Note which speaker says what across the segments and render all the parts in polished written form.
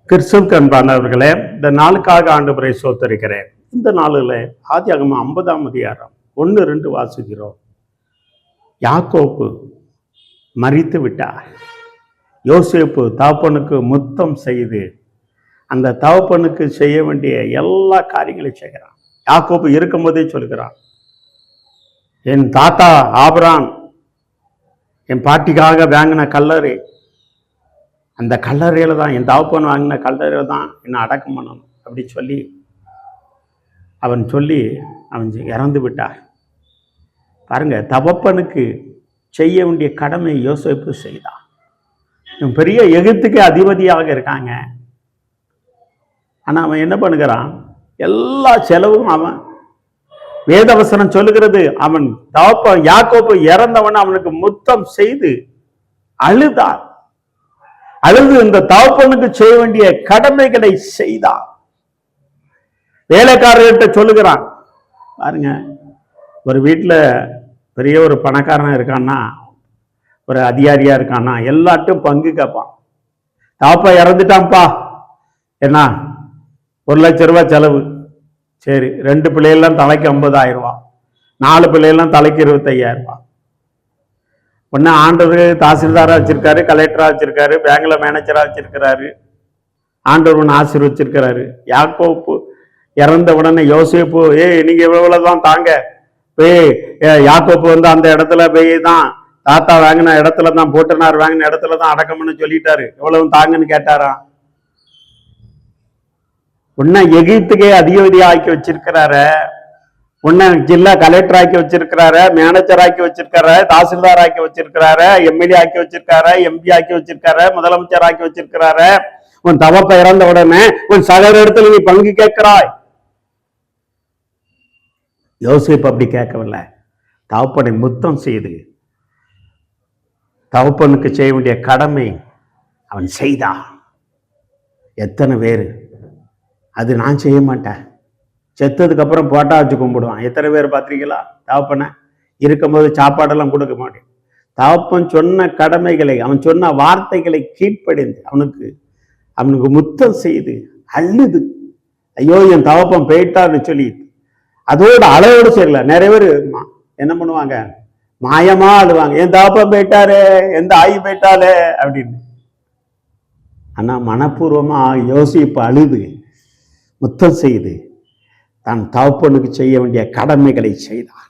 Speaker 1: கிறிஸ்துவுக்கு அன்பானவர்களே, இந்த நாளுக்காக ஆண்டவரை ஸ்தோத்திரிக்கிறேன். இந்த நாளில் ஆதியாகமம் 50ஆம் அதிகாரம் 1-2 வாசிக்கிறோம். யாக்கோப்பு மரித்து விட்டார். யோசேப்பு தகப்பனுக்கு முத்தம் செய்து அந்த தகப்பனுக்கு செய்ய வேண்டிய எல்லா காரியங்களையும் செய்கிறான். யாக்கோப்பு இருக்கும்போதே சொல்கிறான், என் தாத்தா ஆபிரகாம் என் பாட்டிக்காக வாங்கின கல்லறை, அந்த கல்லறையில தான் என் தகப்பன் வாங்கின கல்லறையில தான் என்னை அடக்கம் பண்ணணும் அப்படி சொல்லி அவன் இறந்து விட்டார். பாருங்க, தகப்பனுக்கு செய்ய வேண்டிய கடமை யோசேப்பு செய்தான். பெரிய எகிப்துக்கு அதிபதியாக இருக்காங்க. ஆனா அவன் என்ன பண்ணுகிறான்? எல்லா செலவும் அவன், வேதவசனம் சொல்லுகிறது, அவன் தகப்பன் யாக்கோப்பு இறந்தவன் அவனுக்கு முத்தம் செய்து அழுதான். அழுது இந்த தகப்பனுக்கு செய்ய வேண்டிய கடமைகளை செய்தான். வேலைக்காரர்கிட்ட சொல்லுகிறான். பாருங்க, ஒரு வீட்டுல பெரிய ஒரு பணக்காரனா இருக்கான்னா, ஒரு அதிகாரியா இருக்கான்னா, எல்லாட்டும் பங்கு கேட்பான். தாப்பா இறந்துட்டான்ப்பா, என்ன 1 லட்சம் ரூபாய் செலவு, சரி 2 பிள்ளைகள்லாம் தலைக்கு 50,000 ரூபாய், 4 பிள்ளைகள்லாம் தலைக்கு 25,000 ரூபாய். ஒன்னு ஆண்டவர் தாசில்தாரா வச்சிருக்காரு, கலெக்டரா வச்சிருக்காரு, பேங்க்ல மேனேஜரா வச்சிருக்கிறாரு, ஆண்டவர் ஒன்று ஆசீர்வச்சிருக்கிறாரு. யாக்கோப்பு இறந்த உடனே யோசேப்பு, நீங்க இவ்வளவுதான் தாங்க, யாக்கோப்பு அந்த இடத்துல போய் தான் தாத்தா வாங்கின இடத்துல தான், போட்டனார் வாங்கின இடத்துல தான் அடக்கம்னு சொல்லிட்டாரு, எவ்வளவு தாங்கன்னு கேட்டாரா? உன்ன எகிப்துக்கே அதிபதி ஆக்கி வச்சிருக்கிறாரு, உன்ன ஜில்லா கலெக்டர் ஆக்கி வச்சிருக்கிறாரு, மேனேஜர் ஆக்கி வச்சிருக்காரு, தாசில்தார் ஆக்கி வச்சிருக்கிறாரு, எம்எல்ஏ ஆக்கி வச்சிருக்காரு, எம்பி ஆக்கி வச்சிருக்காரு, முதலமைச்சர் ஆக்கி வச்சிருக்கிறாரு. உன் தவப்ப இறந்த உடனே உன் சகல இடத்துல நீ பங்கு கேட்கிறாய். யோசேப்பு அப்படி கேட்கவில்லை. தகப்பனை முத்தம் செய்து தகப்பனுக்கு செய்ய வேண்டிய கடமை அவன் செய்தான். எத்தனை பேரு அது நான் செய்ய மாட்டேன், செத்ததுக்கு அப்புறம் போட்டா வச்சு கும்பிடுவான். எத்தனை பேர் பார்த்திருக்கீங்களா? தகப்பனை இருக்கும்போது சாப்பாடெல்லாம் கொடுக்க மாட்டேன். தகப்பன் சொன்ன கடமைகளை, அவன் சொன்ன வார்த்தைகளை கீழ்ப்படிந்து அவனுக்கு முத்தம் செய்து அழுது, ஐயோ என் தகப்பன் போயிட்டான்னு சொல்லி அதோட அளவோடு சரியில்லை. நிறைய பேர் என்ன பண்ணுவாங்க? மாயமா அழுவாங்க, என் தகப்பன் போயிட்டாரு, எந்த ஆகி போயிட்டாலே அப்படின்னு. ஆனா மனப்பூர்வமா யோசிப்பு அழுது முத்தம் செய்து தான் தகப்பனுக்கு செய்ய வேண்டிய கடமைகளை செய்தான்.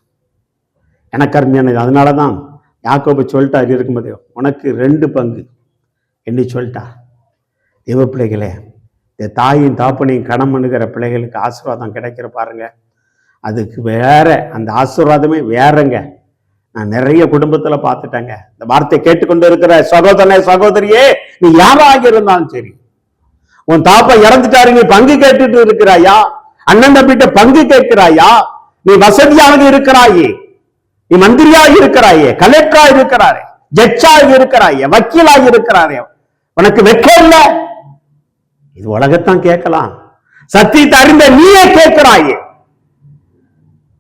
Speaker 1: எனக்கு அருமையானது. அதனாலதான் யாக்கோபு சொல்லிட்டார், இருக்கும்போது உனக்கு 2 பங்கு என்று சொல்லிட்டா. தேவ பிள்ளைகளே, இந்த தாயின் தகப்பனையும் கணம் பண்ணுகிற பிள்ளைகளுக்கு ஆசீர்வாதம் கிடைக்கிற பாருங்க, அதுக்கு வேற அந்த ஆசீர்வாதமே வேறங்க. நான் நிறைய குடும்பத்துல பார்த்துட்டேங்க. இந்த வார்த்தை கேட்டுக்கொண்டு இருக்கிற சகோதரனே சகோதரியே, நீ யாராக இருந்தாலும் சரி, உன் தாப்பா இறந்துட்டாரு, நீ பங்கு கேட்டுட்டு இருக்கிறாயா? அண்ணன் தம்பிட்ட பங்கு கேட்கிறாயா? நீ வசதியாக இருக்கிறாயே, நீ மந்திரியாக இருக்கிறாயே, கலெக்டராக இருக்கிறாரே, ஜட்ஜாக இருக்கிறாயே, வக்கீலாக இருக்கிறாரே, உனக்கு வெக்க இல்லை? இது உலகத்தான் கேட்கலாம். சத்தியத்தை அறிந்த நீயே கேட்கிறாயே.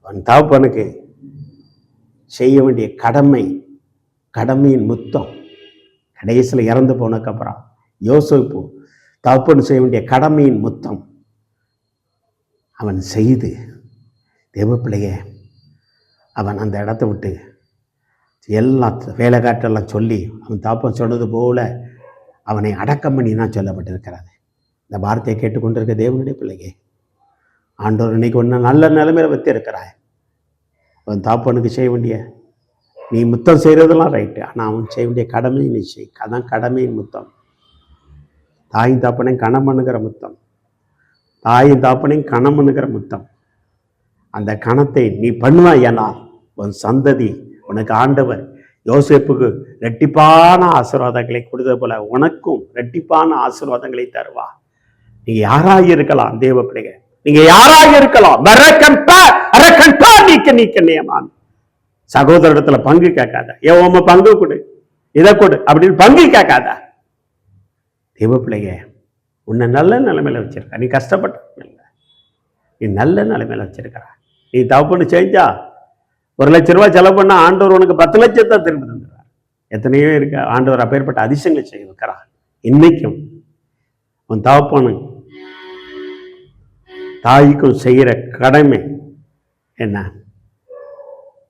Speaker 1: உன் தகப்பனுக்கு செய்ய வேண்டிய கடமையின் முத்தம். கடைசியில இறந்து போனதுக்கு அப்புறம் யோசேப்பு தகப்பன் செய்ய வேண்டிய கடமையின் முத்தம் அவன் செய்து, தேவ பிள்ளைய அவன் அந்த இடத்த விட்டு எல்லா வேலைக்காட்டெல்லாம் சொல்லி அவன் தகப்பன் சொன்னது போல அவனை அடக்கம் பண்ணி தான் சொல்லப்பட்டிருக்கிறது. இந்த வார்த்தையை கேட்டுக்கொண்டிருக்க தேவனுடைய பிள்ளையே, ஆண்டவர் இன்னைக்கு ஒன்று நல்ல நிலைமையில வச்சு இருக்கிறாய். அவன் தகப்பனுக்கு செய்ய வேண்டிய, நீ முத்தம் செய்யறதெல்லாம் ரைட்டு, ஆனால் அவன் செய்ய வேண்டிய கடமையை நீ செய். அதான் கடமையின் முத்தம். தாயின் தகப்பனையும் கணம் பண்ணுகிற முத்தம், தாயின் தாப்பனையும் கணம் பண்ணுகிற முத்தம். அந்த கணத்தை நீ பண்ணுவாய், ஏன்னா உன் சந்ததி, உனக்கு ஆண்டவர் யோசேப்புக்கு ரெட்டிப்பான ஆசீர்வாதங்களை கொடுத்தது போல உனக்கும் ரெட்டிப்பான ஆசீர்வாதங்களை தருவா. நீங்க யாராக இருக்கலாம் தேவ பிள்ளைங்க, நீங்க யாராக இருக்கலாம், நீக்க நியமான். சகோதரத்துல பங்கு கேட்காத, ஏன் பங்கு கொடு, இதை கொடு அப்படின்னு பங்கு கேட்காத. தேவ பிள்ளைங்க, உன்னை நல்ல நிலைமையில வச்சிருக்க, நீ கஷ்டப்பட்ட இல்லை, நீ நல்ல நிலைமையில வச்சிருக்கிற. நீ தப்புன்னு செஞ்சா 1 லட்சம் ரூபாய் செலவு பண்ணா ஆண்டவர் உனக்கு 10 லட்சத்தை திரும்பி தந்துடுறார். எத்தனையோ இருக்க ஆண்டவர் அப்பேற்பட்ட அதிசயங்களை செய்திருக்கிறார். இன்னைக்கும் உன் தகப்பனும் தாய்க்கும் செய்கிற கடமை என்ன?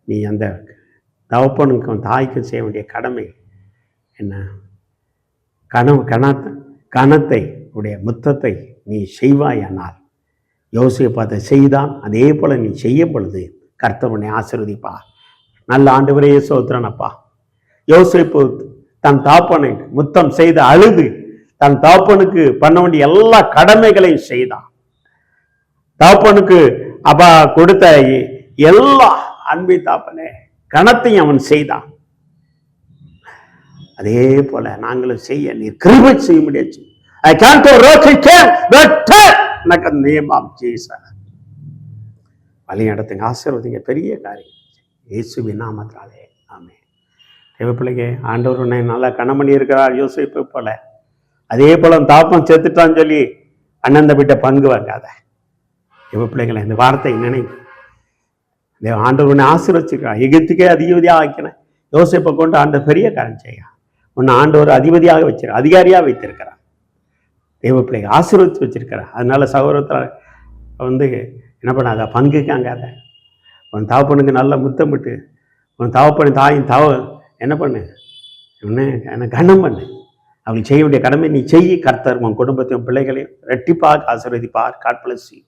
Speaker 1: நீ அந்த தகப்பனுக்கும் தாய்க்கும் செய்ய வேண்டிய கடமை என்ன? கணத்தை உடைய முத்தத்தை நீ செய்வாயானால் யோசேப்பு அதை செய்தான். அதே போல நீ செய்யும் பொழுது கர்த்தர் உன்னை ஆசீர்வதிப்பார். நல்ல ஆண்டவரே ஸ்தோத்திரனப்பா. யோசேப்பு தன் தாப்பனை முத்தம் செய்து அழுது தன் தாப்பனுக்கு பண்ண வேண்டிய எல்லா கடமைகளையும் செய்தான். தாப்பனுக்கு அப்பா கொடுத்த எல்லா அன்பை தாப்பனே கணத்தையும் அவன் செய்தான். அதே போல நாங்களும் செய்ய நீர் கிருபை செய்ய முடியாது. I can't go rock again, but எனக்கு நேம் ஆஃப் ஜீசஸ் வழி நடத்துங்க, ஆசீர்வதிங்க, பெரிய காரியம் இயேசுவின் நாமத்தாலே ஆமென். தேவ பிள்ளைங்க, ஆண்டவர் உன்னை நல்லா கணமணி இருக்கிறார் யோசேப்பு போல. அதே போல தாப்பம் செத்துட்டான்னு சொல்லி அண்ணன் தம்பிட்ட பங்கு வாங்காத. தேவ பிள்ளைங்களை இந்த வார்த்தை நினைவு. ஆண்டவர் உன்னை ஆசீர்வச்சிருக்கிறார். எகிப்துக்கே அதிபதியாக ஆக்கினேன். யோசேப்பை கொண்டு ஆண்டவர் பெரிய காரியம் செய்ய உன்னை ஆண்டவர் அதிபதியாக வச்சிருக்க, அதிகாரியாக வைத்திருக்கிறார். தெய்வ பிள்ளைங்க ஆசீர்வதித்து வச்சிருக்கிறார். அதனால சகோதரத்தில் என்ன பண்ணாத, பங்குக்காங்காத. உன் தகப்பனுக்கு நல்ல முத்தமிட்டு உன் தகப்பன் தாயின் என்ன பண்ணு, என்ன கனம் பண்ணு. அவளுக்கு செய்ய வேண்டிய கடமை நீ செய்ய. கர்த்தர் உன் குடும்பத்தையும் பிள்ளைகளையும் ரெட்டிப்பாக ஆசீர்வதிப்பார். God bless you.